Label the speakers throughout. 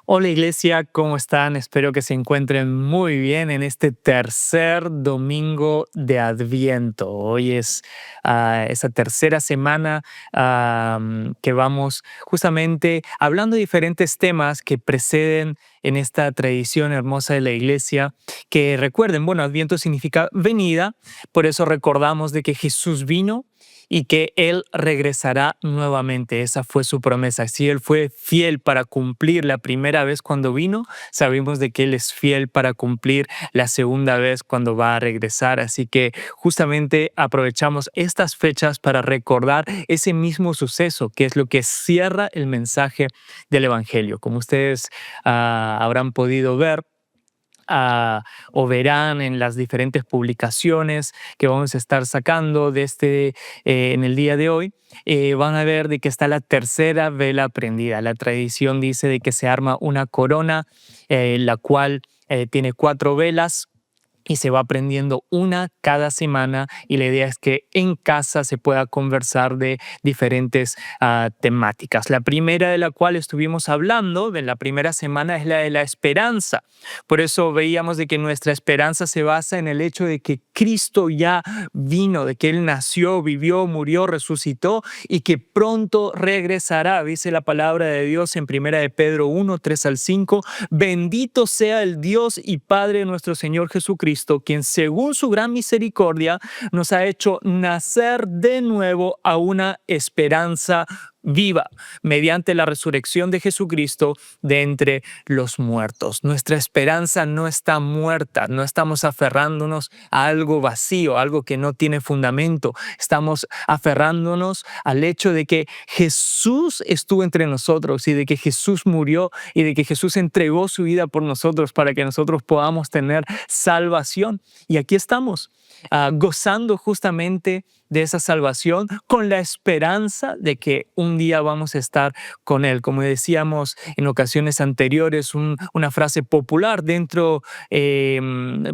Speaker 1: Hola iglesia, ¿cómo están? Espero que se encuentren muy bien en este tercer domingo de Adviento. Hoy es esa tercera semana que vamos justamente hablando de diferentes temas que preceden en esta tradición hermosa de la iglesia. Que recuerden, bueno, Adviento significa venida, por eso recordamos de que Jesús vino y que Él regresará nuevamente. Esa fue su promesa. Si Él fue fiel para cumplir la primera vez cuando vino, sabemos de que Él es fiel para cumplir la segunda vez cuando va a regresar. Así que justamente aprovechamos estas fechas para recordar ese mismo suceso, que es lo que cierra el mensaje del Evangelio. Como ustedes habrán podido ver, o verán en las diferentes publicaciones que vamos a estar sacando en el día de hoy, van a ver de que está la tercera vela prendida. La tradición dice de que se arma una corona, la cual tiene 4 velas y se va prendiendo una cada semana, y la idea es que en casa se pueda conversar de diferentes temáticas. La primera de la cual estuvimos hablando de la primera semana es la de la esperanza. Por eso veíamos de que nuestra esperanza se basa en el hecho de que Cristo ya vino, de que Él nació, vivió, murió, resucitó y que pronto regresará. Dice la palabra de Dios en 1 de Pedro 1, 3 al 5: bendito sea el Dios y Padre de nuestro Señor Jesucristo, quien según su gran misericordia nos ha hecho nacer de nuevo a una esperanza viva, mediante la resurrección de Jesucristo de entre los muertos. Nuestra esperanza no está muerta, no estamos aferrándonos a algo vacío, algo que no tiene fundamento. Estamos aferrándonos al hecho de que Jesús estuvo entre nosotros y de que Jesús murió y de que Jesús entregó su vida por nosotros para que nosotros podamos tener salvación. Y aquí estamos, gozando justamente de esa salvación con la esperanza de que un día vamos a estar con Él. Como decíamos en ocasiones anteriores, una frase popular dentro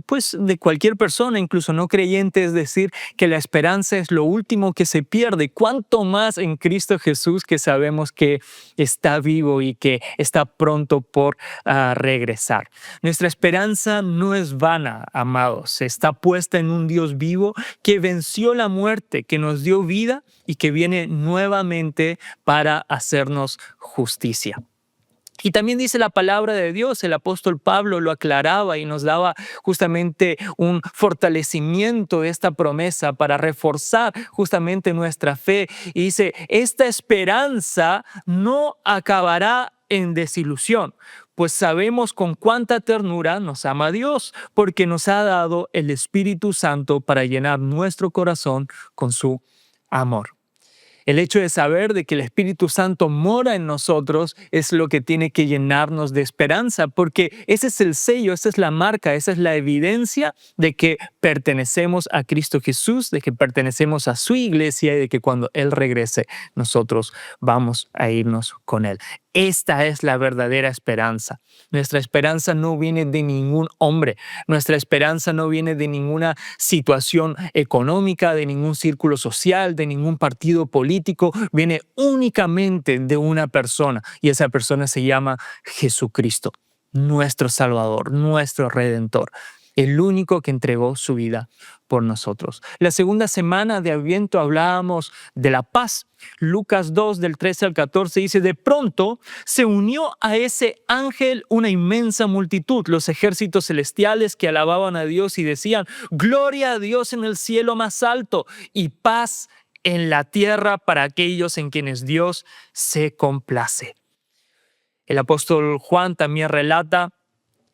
Speaker 1: pues de cualquier persona, incluso no creyente, es decir, que la esperanza es lo último que se pierde. Cuánto más en Cristo Jesús, que sabemos que está vivo y que está pronto por regresar. Nuestra esperanza no es vana, amados. Está puesta en un Dios vivo que venció la muerte, que nos dio vida y que viene nuevamente para hacernos justicia. Y también dice la palabra de Dios, el apóstol Pablo lo aclaraba y nos daba justamente un fortalecimiento de esta promesa para reforzar justamente nuestra fe. Y dice, esta esperanza no acabará en desilusión, pues sabemos con cuánta ternura nos ama Dios, porque nos ha dado el Espíritu Santo para llenar nuestro corazón con su amor. El hecho de saber de que el Espíritu Santo mora en nosotros es lo que tiene que llenarnos de esperanza, porque ese es el sello, esa es la marca, esa es la evidencia de que pertenecemos a Cristo Jesús, de que pertenecemos a su iglesia y de que cuando Él regrese, nosotros vamos a irnos con Él. Esta es la verdadera esperanza. Nuestra esperanza no viene de ningún hombre. Nuestra esperanza no viene de ninguna situación económica, de ningún círculo social, de ningún partido político. Viene únicamente de una persona, y esa persona se llama Jesucristo, nuestro Salvador, nuestro Redentor, el único que entregó su vida por nosotros. La segunda semana de Adviento hablábamos de la paz. Lucas 2, del 13 al 14 dice, de pronto se unió a ese ángel una inmensa multitud, los ejércitos celestiales que alababan a Dios y decían, gloria a Dios en el cielo más alto y paz en la tierra para aquellos en quienes Dios se complace. El apóstol Juan también relata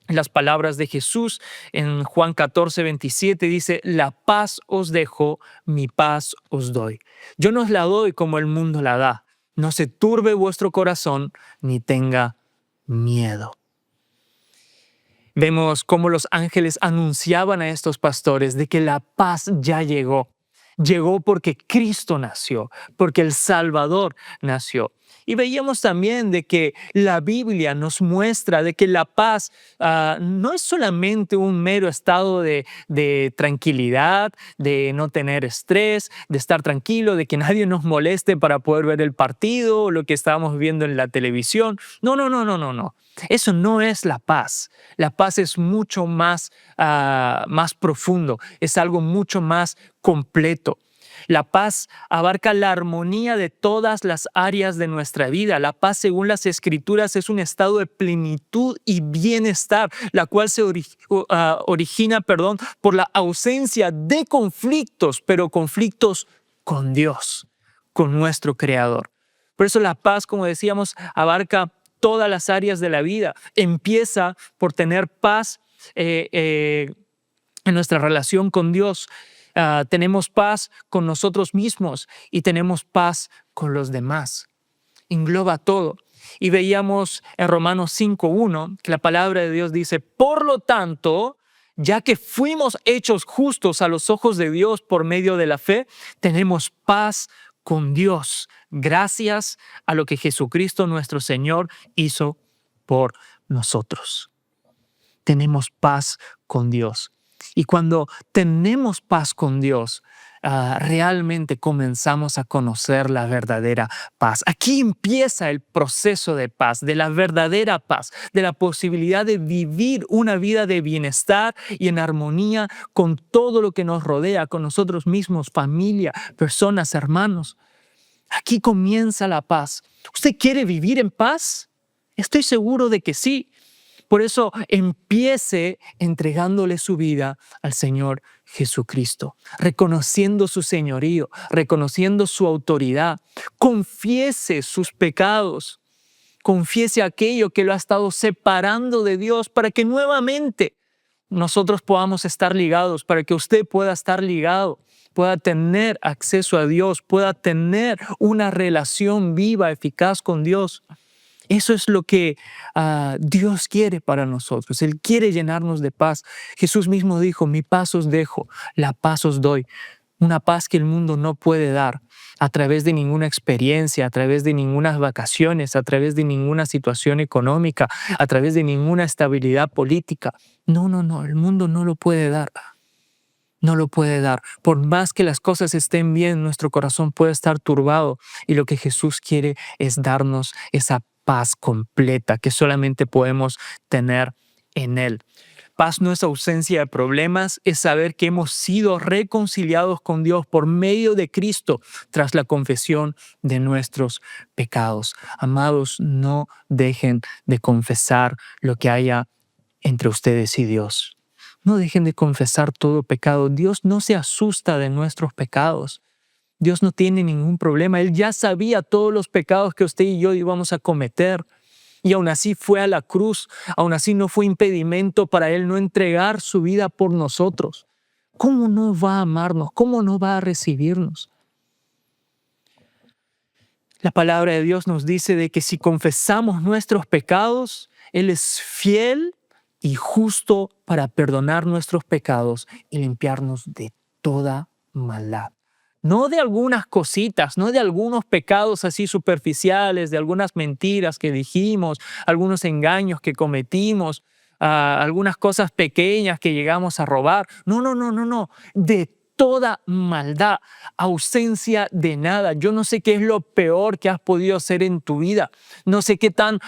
Speaker 1: las palabras de Jesús en Juan 14, 27, dice, la paz os dejo, mi paz os doy. Yo no os la doy como el mundo la da. No se turbe vuestro corazón ni tenga miedo. Vemos cómo los ángeles anunciaban a estos pastores de que la paz ya llegó. Llegó porque Cristo nació, porque el Salvador nació. Y veíamos también de que la Biblia nos muestra de que la paz no es solamente un mero estado de tranquilidad, de no tener estrés, de estar tranquilo, de que nadie nos moleste para poder ver el partido o lo que estábamos viendo en la televisión. No, no, no, no, no, no. Eso no es la paz. La paz es mucho más profundo, es algo mucho más completo. La paz abarca la armonía de todas las áreas de nuestra vida. La paz, según las Escrituras, es un estado de plenitud y bienestar, la cual se origina, por la ausencia de conflictos, pero conflictos con Dios, con nuestro Creador. Por eso la paz, como decíamos, abarca todas las áreas de la vida. Empieza por tener paz en nuestra relación con Dios. Tenemos paz con nosotros mismos y tenemos paz con los demás. Engloba todo. Y veíamos en Romanos 5:1 que la palabra de Dios dice: por lo tanto, ya que fuimos hechos justos a los ojos de Dios por medio de la fe, tenemos paz con Dios, gracias a lo que Jesucristo nuestro Señor hizo por nosotros. Tenemos paz con Dios. Y cuando tenemos paz con Dios, realmente comenzamos a conocer la verdadera paz. Aquí empieza el proceso de paz, de la verdadera paz, de la posibilidad de vivir una vida de bienestar y en armonía con todo lo que nos rodea, con nosotros mismos, familia, personas, hermanos. Aquí comienza la paz. ¿Usted quiere vivir en paz? Estoy seguro de que sí. Por eso empiece entregándole su vida al Señor Jesucristo, reconociendo su señorío, reconociendo su autoridad. Confiese sus pecados, confiese aquello que lo ha estado separando de Dios para que nuevamente nosotros podamos estar ligados, para que usted pueda estar ligado, pueda tener acceso a Dios, pueda tener una relación viva, eficaz con Dios. Eso es lo que Dios quiere para nosotros. Él quiere llenarnos de paz. Jesús mismo dijo: mi paz os dejo, la paz os doy. Una paz que el mundo no puede dar a través de ninguna experiencia, a través de ninguna vacaciones, a través de ninguna situación económica, a través de ninguna estabilidad política. No, no, no, el mundo no lo puede dar. No lo puede dar. Por más que las cosas estén bien, nuestro corazón puede estar turbado, y lo que Jesús quiere es darnos esa paz completa que solamente podemos tener en Él. Paz no es ausencia de problemas, es saber que hemos sido reconciliados con Dios por medio de Cristo tras la confesión de nuestros pecados. Amados, no dejen de confesar lo que haya entre ustedes y Dios. No dejen de confesar todo pecado. Dios no se asusta de nuestros pecados. Dios no tiene ningún problema. Él ya sabía todos los pecados que usted y yo íbamos a cometer. Y aún así fue a la cruz. Aún así no fue impedimento para Él no entregar su vida por nosotros. ¿Cómo no va a amarnos? ¿Cómo no va a recibirnos? La palabra de Dios nos dice de que si confesamos nuestros pecados, Él es fiel y justo para perdonar nuestros pecados y limpiarnos de toda maldad. No de algunas cositas, no de algunos pecados así superficiales, de algunas mentiras que dijimos, algunos engaños que cometimos, algunas cosas pequeñas que llegamos a robar. No, no, no, no, no. De toda maldad, ausencia de nada. Yo no sé qué es lo peor que has podido hacer en tu vida. No sé qué tan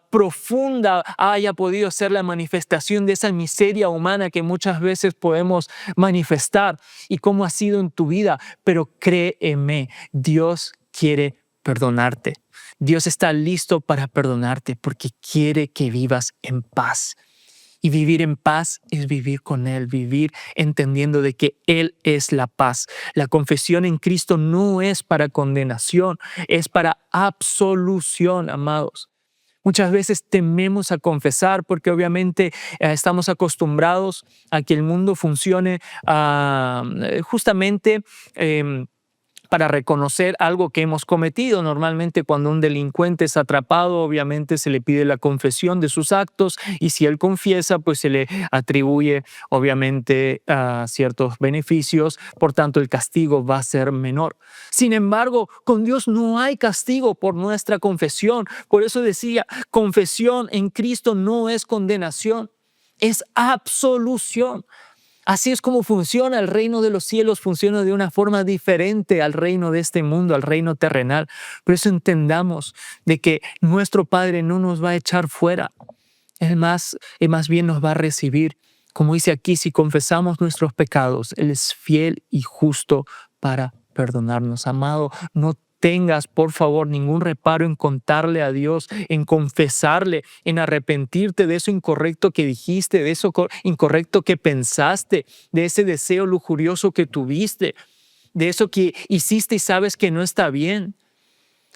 Speaker 1: profunda haya podido ser la manifestación de esa miseria humana que muchas veces podemos manifestar y cómo ha sido en tu vida. Pero créeme, Dios quiere perdonarte. Dios está listo para perdonarte porque quiere que vivas en paz. Y vivir en paz es vivir con Él, vivir entendiendo de que Él es la paz. La confesión en Cristo no es para condenación, es para absolución, amados. Muchas veces tememos a confesar porque obviamente estamos acostumbrados a que el mundo funcione justamente para reconocer algo que hemos cometido. Normalmente cuando un delincuente es atrapado, obviamente se le pide la confesión de sus actos y si él confiesa, pues se le atribuye obviamente ciertos beneficios, por tanto el castigo va a ser menor. Sin embargo, con Dios no hay castigo por nuestra confesión. Por eso decía, confesión en Cristo no es condenación, es absolución. Así es como funciona el reino de los cielos, funciona de una forma diferente al reino de este mundo, al reino terrenal. Por eso entendamos de que nuestro Padre no nos va a echar fuera, más bien nos va a recibir. Como dice aquí, si confesamos nuestros pecados, Él es fiel y justo para perdonarnos. Amado, no tengas, por favor, ningún reparo en contarle a Dios, en confesarle, en arrepentirte de eso incorrecto que dijiste, de eso incorrecto que pensaste, de ese deseo lujurioso que tuviste, de eso que hiciste y sabes que no está bien,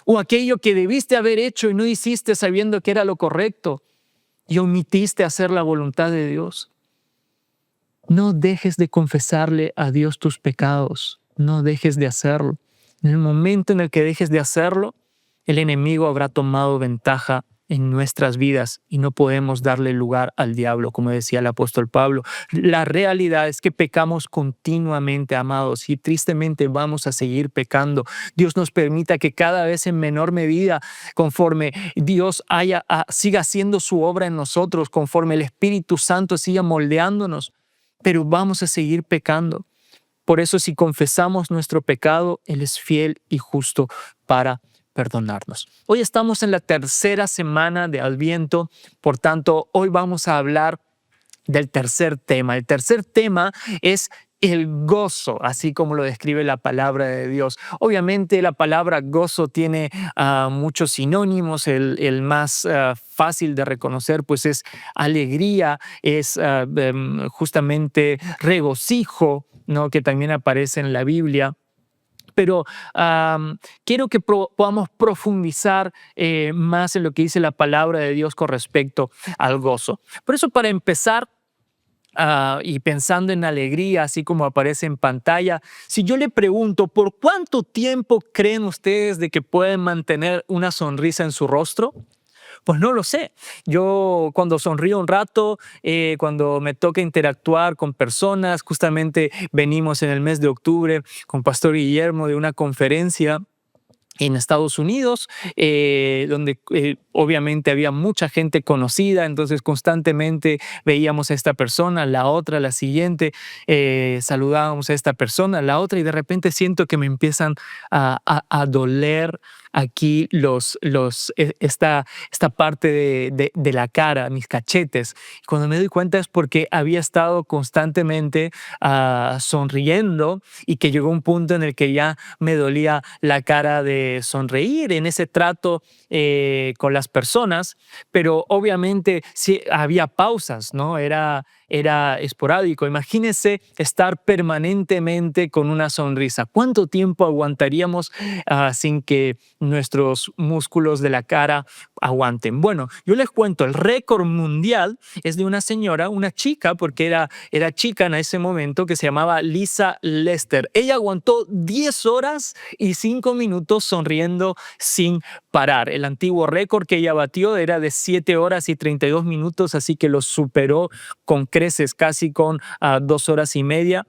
Speaker 1: o aquello que debiste haber hecho y no hiciste sabiendo que era lo correcto y omitiste hacer la voluntad de Dios. No dejes de confesarle a Dios tus pecados, no dejes de hacerlo. En el momento en el que dejes de hacerlo, el enemigo habrá tomado ventaja en nuestras vidas y no podemos darle lugar al diablo, como decía el apóstol Pablo. La realidad es que pecamos continuamente, amados, y tristemente vamos a seguir pecando. Dios nos permita que cada vez en menor medida, conforme Dios siga haciendo su obra en nosotros, conforme el Espíritu Santo siga moldeándonos, pero vamos a seguir pecando. Por eso, si confesamos nuestro pecado, Él es fiel y justo para perdonarnos. Hoy estamos en la tercera semana de Adviento, por tanto, hoy vamos a hablar del tercer tema. El tercer tema es el gozo, así como lo describe la palabra de Dios. Obviamente la palabra gozo tiene muchos sinónimos. El más fácil de reconocer pues es alegría, es justamente regocijo, ¿no? Que también aparece en la Biblia. Pero quiero que podamos profundizar más en lo que dice la palabra de Dios con respecto al gozo. Por eso, para empezar, y pensando en alegría, así como aparece en pantalla, si yo le pregunto, ¿por cuánto tiempo creen ustedes de que pueden mantener una sonrisa en su rostro? Pues no lo sé. Yo cuando sonrío un rato, cuando me toca interactuar con personas, justamente venimos en el mes de octubre con Pastor Guillermo de una conferencia en Estados Unidos, donde obviamente había mucha gente conocida, entonces constantemente veíamos a esta persona, la otra, la siguiente, saludábamos a esta persona, la otra, y de repente siento que me empiezan a doler aquí esta parte de la cara, mis cachetes. Cuando me doy cuenta es porque había estado constantemente sonriendo y que llegó un punto en el que ya me dolía la cara de sonreír en ese trato con las personas, pero obviamente sí había pausas, ¿no? Era esporádico. Imagínense estar permanentemente con una sonrisa. ¿Cuánto tiempo aguantaríamos sin que nuestros músculos de la cara aguanten? Bueno, yo les cuento, el récord mundial es de una señora, una chica, porque era chica en ese momento, que se llamaba Lisa Lester. Ella aguantó 10 horas y 5 minutos sonriendo sin parar. El antiguo récord que ella batió era de 7 horas y 32 minutos, así que lo superó con creces, casi con 2 horas y media,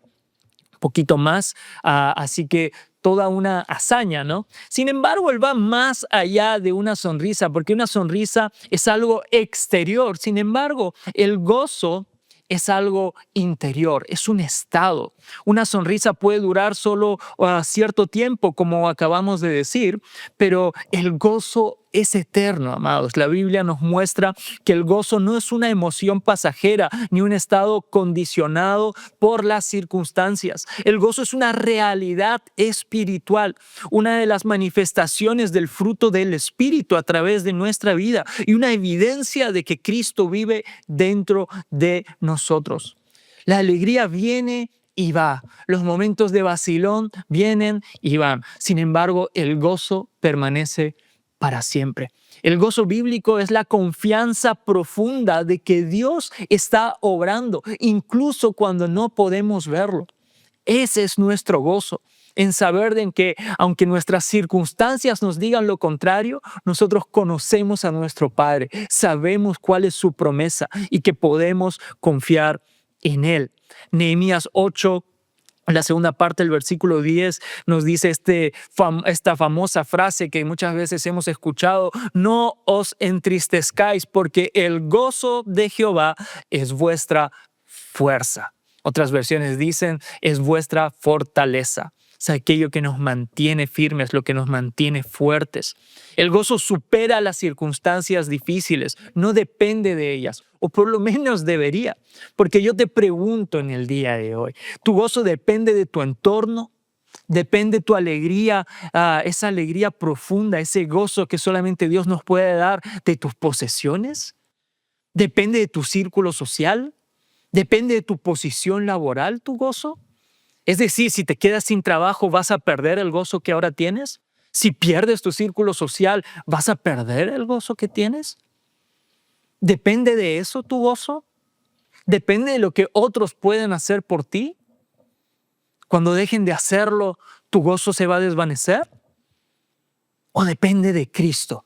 Speaker 1: poquito más, así que toda una hazaña, ¿no? Sin embargo, él va más allá de una sonrisa, porque una sonrisa es algo exterior. Sin embargo, el gozo es algo interior, es un estado. Una sonrisa puede durar solo cierto tiempo, como acabamos de decir, pero el gozo es eterno, amados. La Biblia nos muestra que el gozo no es una emoción pasajera ni un estado condicionado por las circunstancias. El gozo es una realidad espiritual, una de las manifestaciones del fruto del Espíritu a través de nuestra vida y una evidencia de que Cristo vive dentro de nosotros. La alegría viene y va. Los momentos de vacilón vienen y van. Sin embargo, el gozo permanece para siempre. El gozo bíblico es la confianza profunda de que Dios está obrando, incluso cuando no podemos verlo. Ese es nuestro gozo. en saber de que aunque nuestras circunstancias nos digan lo contrario, nosotros conocemos a nuestro Padre, sabemos cuál es su promesa y que podemos confiar en Él. Nehemías 8, la segunda parte del versículo 10 nos dice esta famosa frase que muchas veces hemos escuchado: no os entristezcáis porque el gozo de Jehová es vuestra fuerza. Otras versiones dicen es vuestra fortaleza. Es aquello que nos mantiene firmes, lo que nos mantiene fuertes. El gozo supera las circunstancias difíciles, no depende de ellas, o por lo menos debería. Porque yo te pregunto en el día de hoy, ¿tu gozo depende de tu entorno? ¿Depende tu alegría, esa alegría profunda, ese gozo que solamente Dios nos puede dar, de tus posesiones? ¿Depende de tu círculo social? ¿Depende de tu posición laboral tu gozo? Es decir, si te quedas sin trabajo, ¿vas a perder el gozo que ahora tienes? Si pierdes tu círculo social, ¿vas a perder el gozo que tienes? ¿Depende de eso tu gozo? ¿Depende de lo que otros pueden hacer por ti? Cuando dejen de hacerlo, ¿tu gozo se va a desvanecer? ¿O depende de Cristo?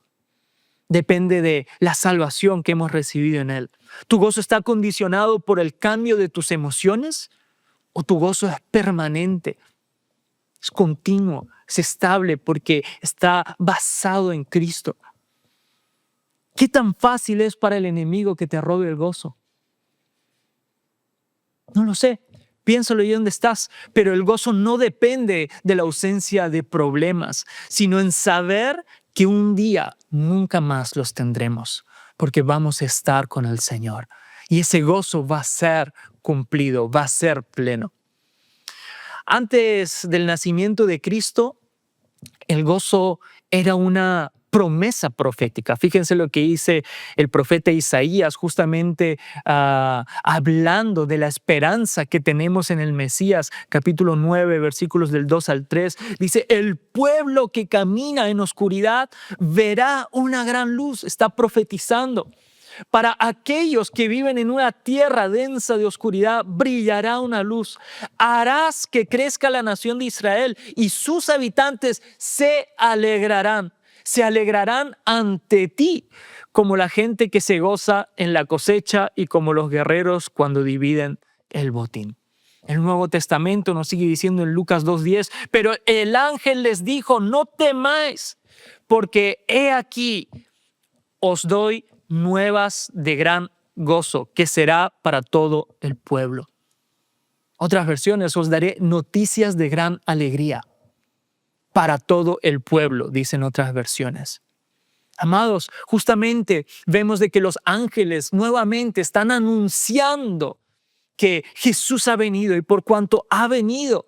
Speaker 1: Depende de la salvación que hemos recibido en Él. ¿Tu gozo está condicionado por el cambio de tus emociones? ¿O tu gozo es permanente, es continuo, es estable porque está basado en Cristo? ¿Qué tan fácil es para el enemigo que te robe el gozo? No lo sé. Piénsalo ahí donde estás. Pero el gozo no depende de la ausencia de problemas, sino en saber que un día nunca más los tendremos, porque vamos a estar con el Señor. Y ese gozo va a ser cumplido, va a ser pleno. Antes del nacimiento de Cristo, el gozo era una promesa profética. Fíjense lo que dice el profeta Isaías, justamente hablando de la esperanza que tenemos en el Mesías, capítulo 9, versículos del 2 al 3. Dice: el pueblo que camina en oscuridad verá una gran luz. Está profetizando. Para aquellos que viven en una tierra densa de oscuridad, brillará una luz. Harás que crezca la nación de Israel y sus habitantes se alegrarán. Se alegrarán ante ti, como la gente que se goza en la cosecha y como los guerreros cuando dividen el botín. El Nuevo Testamento nos sigue diciendo en Lucas 2:10, pero el ángel les dijo: no temáis, porque he aquí os doy nuevas de gran gozo, que será para todo el pueblo. Otras versiones: os daré noticias de gran alegría para todo el pueblo, dicen otras versiones. Amados, justamente vemos de que los ángeles nuevamente están anunciando que Jesús ha venido, y por cuanto ha venido,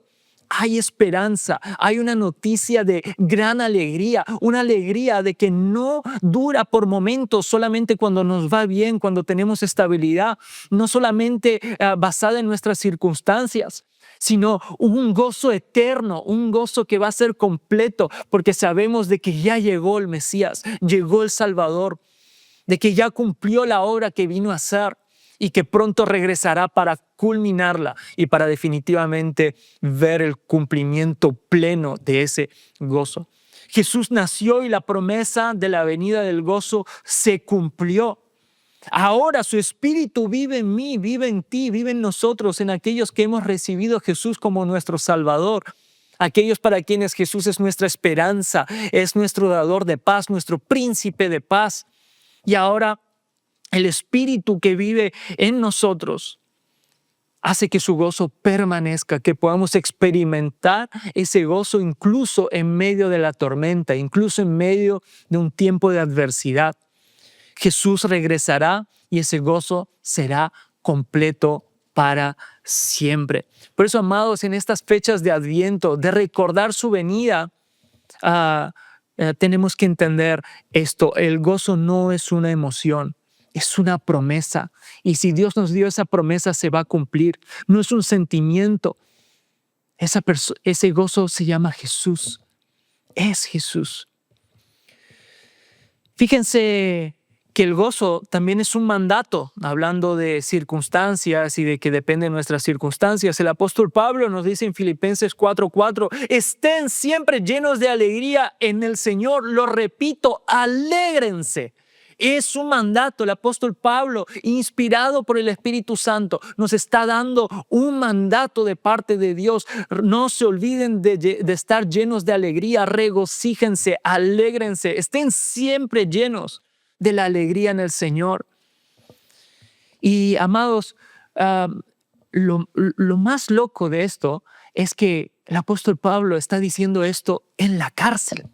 Speaker 1: hay esperanza, hay una noticia de gran alegría, una alegría de que no dura por momentos, solamente cuando nos va bien, cuando tenemos estabilidad, no solamente basada en nuestras circunstancias, sino un gozo eterno, un gozo que va a ser completo, porque sabemos de que ya llegó el Mesías, llegó el Salvador, de que ya cumplió la obra que vino a hacer y que pronto regresará para culminarla y para definitivamente ver el cumplimiento pleno de ese gozo. Jesús nació y la promesa de la venida del gozo se cumplió. Ahora su Espíritu vive en mí, vive en ti, vive en nosotros, en aquellos que hemos recibido a Jesús como nuestro Salvador. Aquellos para quienes Jesús es nuestra esperanza, es nuestro dador de paz, nuestro príncipe de paz. Y ahora el Espíritu que vive en nosotros hace que su gozo permanezca, que podamos experimentar ese gozo incluso en medio de la tormenta, incluso en medio de un tiempo de adversidad. Jesús regresará y ese gozo será completo para siempre. Por eso, amados, en estas fechas de Adviento, de recordar su venida, tenemos que entender esto: el gozo no es una emoción, es una promesa. Y si Dios nos dio esa promesa, se va a cumplir. No es un sentimiento. Ese gozo se llama Jesús. Es Jesús. Fíjense que el gozo también es un mandato, hablando de circunstancias y de que depende de nuestras circunstancias. El apóstol Pablo nos dice en Filipenses 4:4, estén siempre llenos de alegría en el Señor. Lo repito, alégrense. Es un mandato. El apóstol Pablo, inspirado por el Espíritu Santo, nos está dando un mandato de parte de Dios. No se olviden de estar llenos de alegría, regocíjense, alégrense, estén siempre llenos de la alegría en el Señor. Y amados, lo más loco de esto es que el apóstol Pablo está diciendo esto en la cárcel,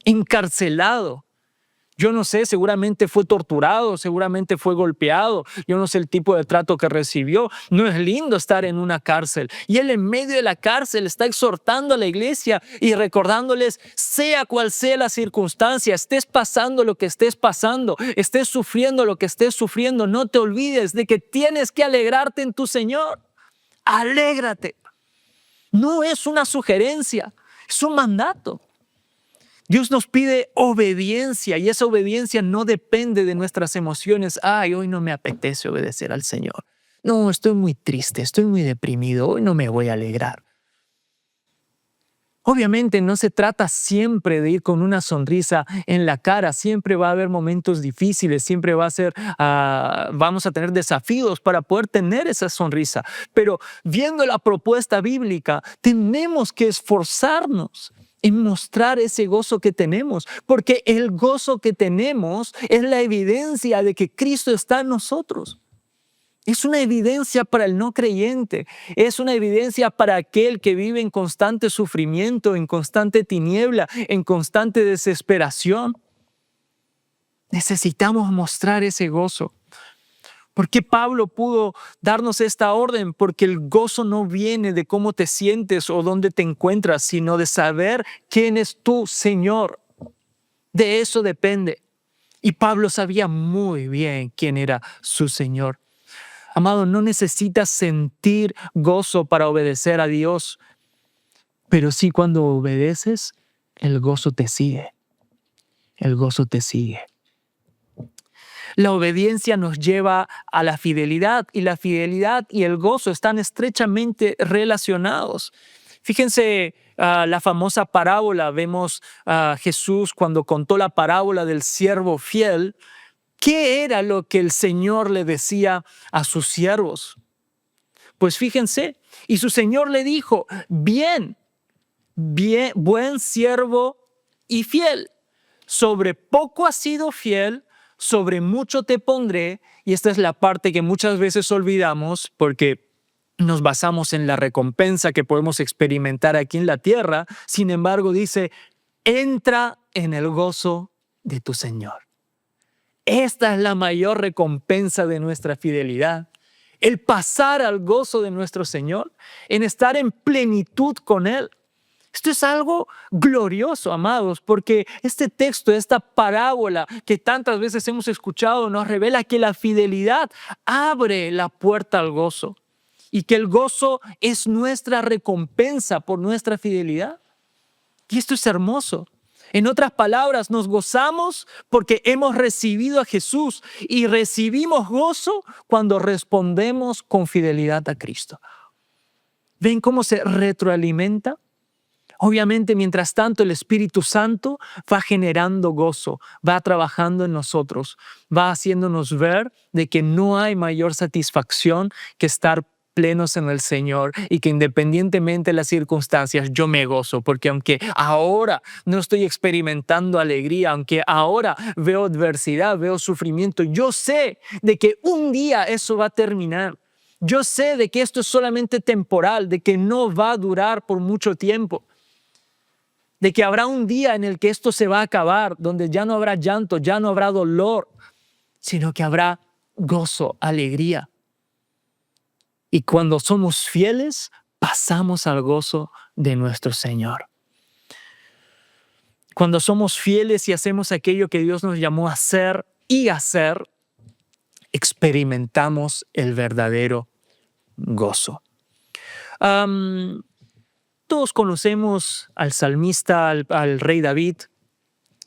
Speaker 1: encarcelado. Yo no sé, seguramente fue torturado, seguramente fue golpeado. Yo no sé el tipo de trato que recibió. No es lindo estar en una cárcel. Y él en medio de la cárcel está exhortando a la iglesia y recordándoles, sea cual sea la circunstancia, estés pasando lo que estés pasando, estés sufriendo lo que estés sufriendo, no te olvides de que tienes que alegrarte en tu Señor. Alégrate. No es una sugerencia, es un mandato. Dios nos pide obediencia y esa obediencia no depende de nuestras emociones. Ay, hoy no me apetece obedecer al Señor. No, estoy muy triste, estoy muy deprimido, hoy no me voy a alegrar. Obviamente no se trata siempre de ir con una sonrisa en la cara, siempre va a haber momentos difíciles, siempre vamos a tener desafíos para poder tener esa sonrisa. Pero viendo la propuesta bíblica, tenemos que esforzarnos en mostrar ese gozo que tenemos, porque el gozo que tenemos es la evidencia de que Cristo está en nosotros. Es una evidencia para el no creyente, es una evidencia para aquel que vive en constante sufrimiento, en constante tiniebla, en constante desesperación. Necesitamos mostrar ese gozo. ¿Por qué Pablo pudo darnos esta orden? Porque el gozo no viene de cómo te sientes o dónde te encuentras, sino de saber quién es tu Señor. De eso depende. Y Pablo sabía muy bien quién era su Señor. Amado, no necesitas sentir gozo para obedecer a Dios, pero sí cuando obedeces, el gozo te sigue. El gozo te sigue. La obediencia nos lleva a la fidelidad y la fidelidad y el gozo están estrechamente relacionados. Fíjense la famosa parábola, vemos a Jesús cuando contó la parábola del siervo fiel. ¿Qué era lo que el Señor le decía a sus siervos? Pues fíjense, y su Señor le dijo, bien, buen siervo y fiel. Sobre poco has sido fiel, sobre mucho te pondré. Y esta es la parte que muchas veces olvidamos porque nos basamos en la recompensa que podemos experimentar aquí en la tierra. Sin embargo, dice, entra en el gozo de tu Señor. Esta es la mayor recompensa de nuestra fidelidad. El pasar al gozo de nuestro Señor, en estar en plenitud con Él. Esto es algo glorioso, amados, porque este texto, esta parábola que tantas veces hemos escuchado, nos revela que la fidelidad abre la puerta al gozo y que el gozo es nuestra recompensa por nuestra fidelidad. Y esto es hermoso. En otras palabras, nos gozamos porque hemos recibido a Jesús y recibimos gozo cuando respondemos con fidelidad a Cristo. ¿Ven cómo se retroalimenta? Obviamente, mientras tanto, el Espíritu Santo va generando gozo, va trabajando en nosotros, va haciéndonos ver de que no hay mayor satisfacción que estar plenos en el Señor y que independientemente de las circunstancias yo me gozo, porque aunque ahora no estoy experimentando alegría, aunque ahora veo adversidad, veo sufrimiento, yo sé de que un día eso va a terminar. Yo sé de que esto es solamente temporal, de que no va a durar por mucho tiempo. De que habrá un día en el que esto se va a acabar, donde ya no habrá llanto, ya no habrá dolor, sino que habrá gozo, alegría. Y cuando somos fieles, pasamos al gozo de nuestro Señor. Cuando somos fieles y hacemos aquello que Dios nos llamó a hacer y hacer, experimentamos el verdadero gozo. Todos conocemos al salmista, al rey David,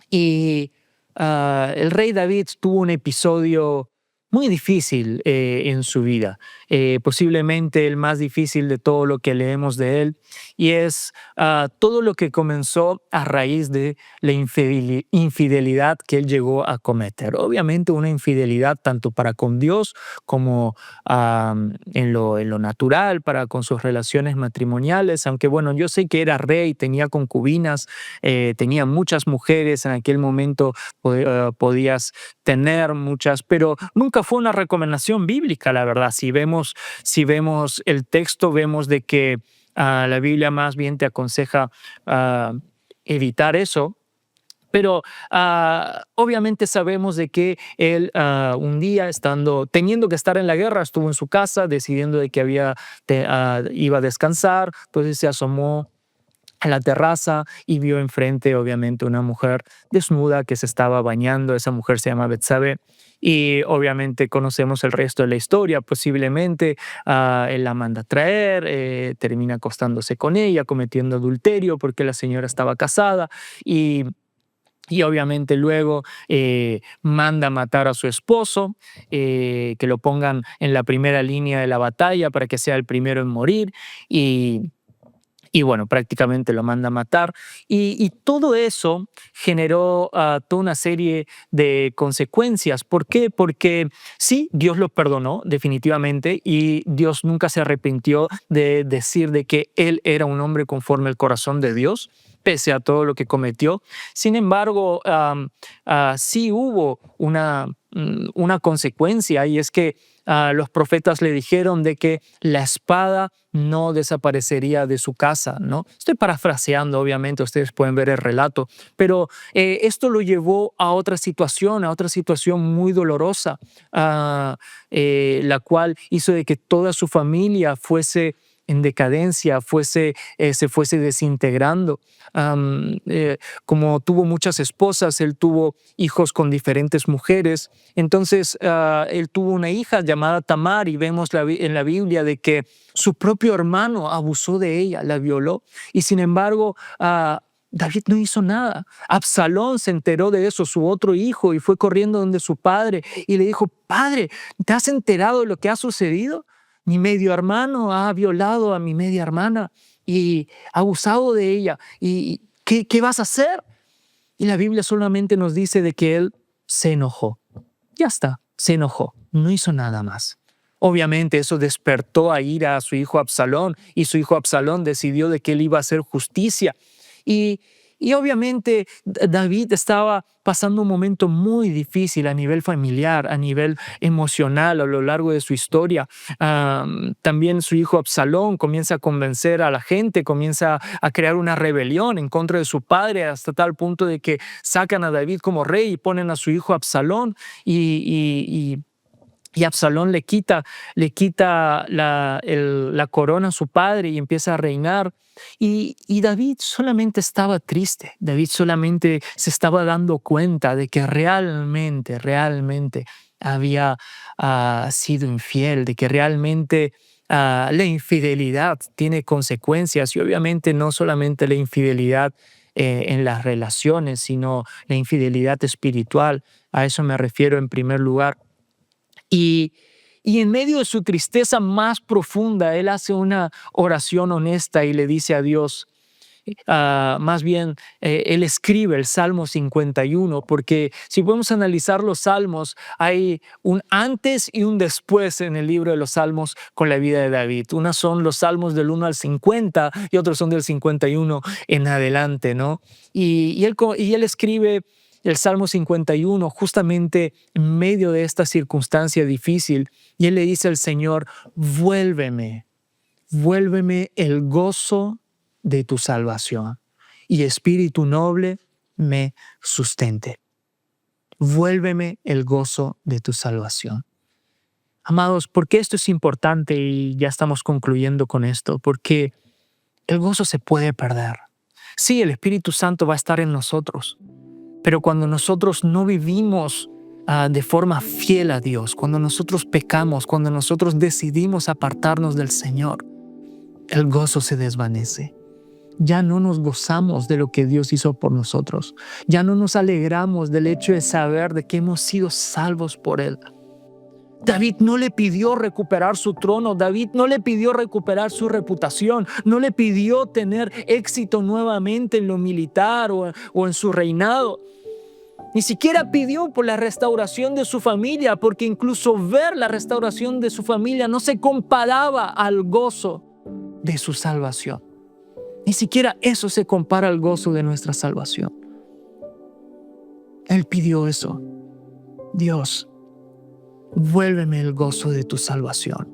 Speaker 1: y el rey David tuvo un episodio muy difícil en su vida, posiblemente el más difícil de todo lo que leemos de él, y es todo lo que comenzó a raíz de la infidelidad que él llegó a cometer. Obviamente una infidelidad tanto para con Dios como en lo natural, para con sus relaciones matrimoniales, aunque bueno, yo sé que era rey, tenía concubinas, tenía muchas mujeres en aquel momento, podías tener muchas, pero nunca fue una recomendación bíblica, la verdad. Si vemos el texto, vemos de que la Biblia más bien te aconseja ah, evitar eso. Pero obviamente sabemos de que él un día teniendo que estar en la guerra, estuvo en su casa decidiendo de que iba a descansar, entonces se asomó a la terraza y vio enfrente, obviamente, una mujer desnuda que se estaba bañando. Esa mujer se llama Betsabé. Y obviamente conocemos el resto de la historia. Posiblemente él la manda a traer, termina acostándose con ella, cometiendo adulterio porque la señora estaba casada. Y y obviamente luego manda a matar a su esposo, que lo pongan en la primera línea de la batalla para que sea el primero en morir. Y bueno, prácticamente lo manda a matar. Y todo eso generó toda una serie de consecuencias. ¿Por qué? Porque sí, Dios lo perdonó definitivamente y Dios nunca se arrepintió de decir de que él era un hombre conforme al corazón de Dios, pese a todo lo que cometió. Sin embargo, sí hubo una consecuencia, y es que los profetas le dijeron de que la espada no desaparecería de su casa, ¿no? Estoy parafraseando, obviamente, ustedes pueden ver el relato, pero esto lo llevó a otra situación muy dolorosa, la cual hizo de que toda su familia fuese en decadencia, se fuese desintegrando. Como tuvo muchas esposas, él tuvo hijos con diferentes mujeres. Entonces, él tuvo una hija llamada Tamar, y vemos en la Biblia de que su propio hermano abusó de ella, la violó, y sin embargo, David no hizo nada. Absalón se enteró de eso, su otro hijo, y fue corriendo donde su padre y le dijo: Padre, ¿te has enterado de lo que ha sucedido? Mi medio hermano ha violado a mi media hermana y ha abusado de ella. ¿Y qué vas a hacer? Y la Biblia solamente nos dice de que él se enojó. Ya está, se enojó, no hizo nada más. Obviamente eso despertó a ira a su hijo Absalón, y su hijo Absalón decidió de que él iba a hacer justicia. Y, y obviamente David estaba pasando un momento muy difícil a nivel familiar, a nivel emocional a lo largo de su historia. También su hijo Absalón comienza a convencer a la gente, comienza a crear una rebelión en contra de su padre, hasta tal punto de que sacan a David como rey y ponen a su hijo Absalón, y Absalón le quita la corona a su padre y empieza a reinar. Y David solamente estaba triste. David solamente se estaba dando cuenta de que realmente había sido infiel, de que realmente la infidelidad tiene consecuencias. Y obviamente no solamente la infidelidad en las relaciones, sino la infidelidad espiritual. A eso me refiero en primer lugar. Y, y en medio de su tristeza más profunda, él hace una oración honesta y le dice a Dios, más bien, él escribe el Salmo 51, porque si podemos analizar los salmos, hay un antes y un después en el libro de los salmos con la vida de David. Unas son los salmos del 1 al 50 y otros son del 51 en adelante, ¿no? Y él escribe el Salmo 51 justamente en medio de esta circunstancia difícil, y él le dice al Señor: vuélveme el gozo de tu salvación, y espíritu noble me sustente. Vuélveme el gozo de tu salvación. Amados, ¿por qué esto es importante? Y ya estamos concluyendo con esto. Porque el gozo se puede perder. Sí, el Espíritu Santo va a estar en nosotros, pero cuando nosotros no vivimos de forma fiel a Dios, cuando nosotros pecamos, cuando nosotros decidimos apartarnos del Señor, el gozo se desvanece. ya no nos gozamos de lo que Dios hizo por nosotros. Ya no nos alegramos del hecho de saber de que hemos sido salvos por Él. David no le pidió recuperar su trono, David no le pidió recuperar su reputación, no le pidió tener éxito nuevamente en lo militar o en su reinado. Ni siquiera pidió por la restauración de su familia, porque incluso ver la restauración de su familia no se comparaba al gozo de su salvación. Ni siquiera eso se compara al gozo de nuestra salvación. Él pidió eso. Dios, vuélveme el gozo de tu salvación.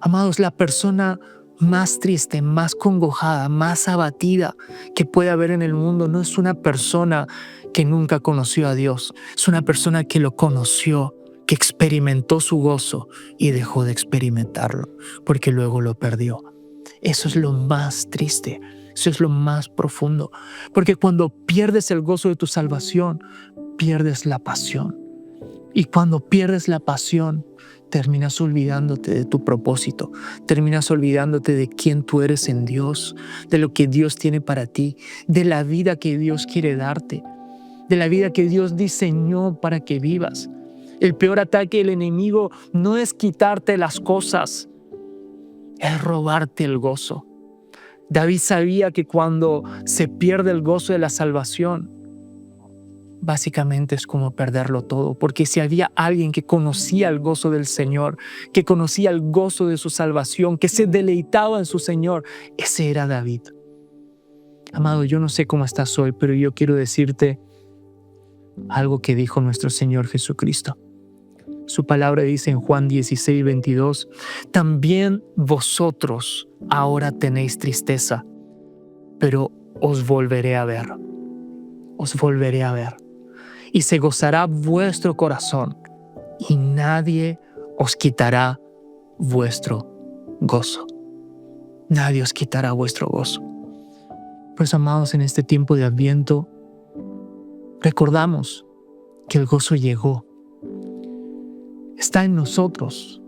Speaker 1: Amados, la persona más triste, más congojada, más abatida que puede haber en el mundo no es una persona que nunca conoció a Dios. Es una persona que lo conoció, que experimentó su gozo y dejó de experimentarlo porque luego lo perdió. Eso es lo más triste. Eso es lo más profundo. Porque cuando pierdes el gozo de tu salvación, pierdes la pasión. Y cuando pierdes la pasión, terminas olvidándote de tu propósito. Terminas olvidándote de quién tú eres en Dios, de lo que Dios tiene para ti, de la vida que Dios quiere darte, de la vida que Dios diseñó para que vivas. El peor ataque del enemigo no es quitarte las cosas, es robarte el gozo. David sabía que cuando se pierde el gozo de la salvación, básicamente es como perderlo todo, porque si había alguien que conocía el gozo del Señor, que conocía el gozo de su salvación, que se deleitaba en su Señor, ese era David. Amado, yo no sé cómo estás hoy, pero yo quiero decirte algo que dijo nuestro Señor Jesucristo. Su palabra dice en Juan 16:22, también vosotros ahora tenéis tristeza, pero os volveré a ver. Os volveré a ver. Y se gozará vuestro corazón, y nadie os quitará vuestro gozo. Nadie os quitará vuestro gozo. Pues, amados, en este tiempo de Adviento, recordamos que el gozo llegó. Está en nosotros.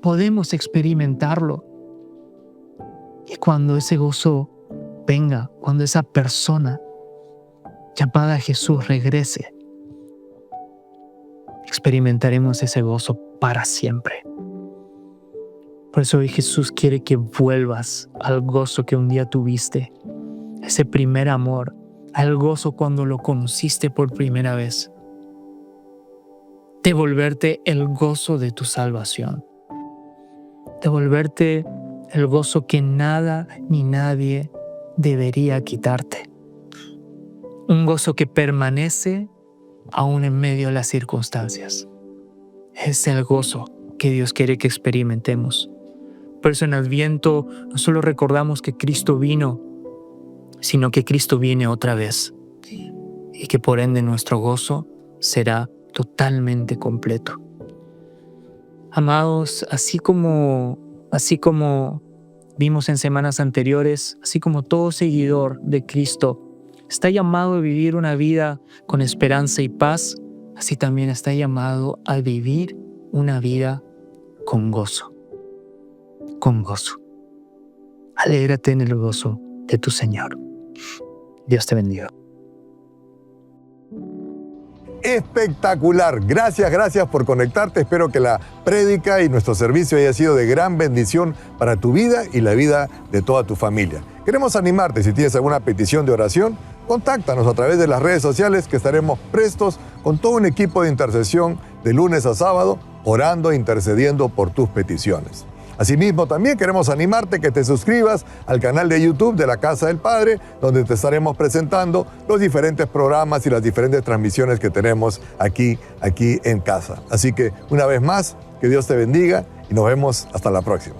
Speaker 1: Podemos experimentarlo. Y cuando ese gozo venga, cuando esa persona llamada Jesús regrese, experimentaremos ese gozo para siempre. Por eso hoy Jesús quiere que vuelvas al gozo que un día tuviste, ese primer amor, al gozo cuando lo conociste por primera vez. Devolverte el gozo de tu salvación. Devolverte el gozo que nada ni nadie debería quitarte. Un gozo que permanece aún en medio de las circunstancias. Es el gozo que Dios quiere que experimentemos. Por eso en Adviento no solo recordamos que Cristo vino, sino que Cristo viene otra vez. Y que por ende nuestro gozo será totalmente completo. Amados, así como vimos en semanas anteriores, así como todo seguidor de Cristo está llamado a vivir una vida con esperanza y paz, así también está llamado a vivir una vida con gozo. Con gozo. Alégrate en el gozo de tu Señor. Dios te bendiga.
Speaker 2: Espectacular. Gracias por conectarte. Espero que la prédica y nuestro servicio haya sido de gran bendición para tu vida y la vida de toda tu familia. Queremos animarte. Si tienes alguna petición de oración, contáctanos a través de las redes sociales, que estaremos prestos con todo un equipo de intercesión de lunes a sábado, orando e intercediendo por tus peticiones. Asimismo, también queremos animarte que te suscribas al canal de YouTube de la Casa del Padre, donde te estaremos presentando los diferentes programas y las diferentes transmisiones que tenemos aquí en casa. Así que, una vez más, que Dios te bendiga y nos vemos hasta la próxima.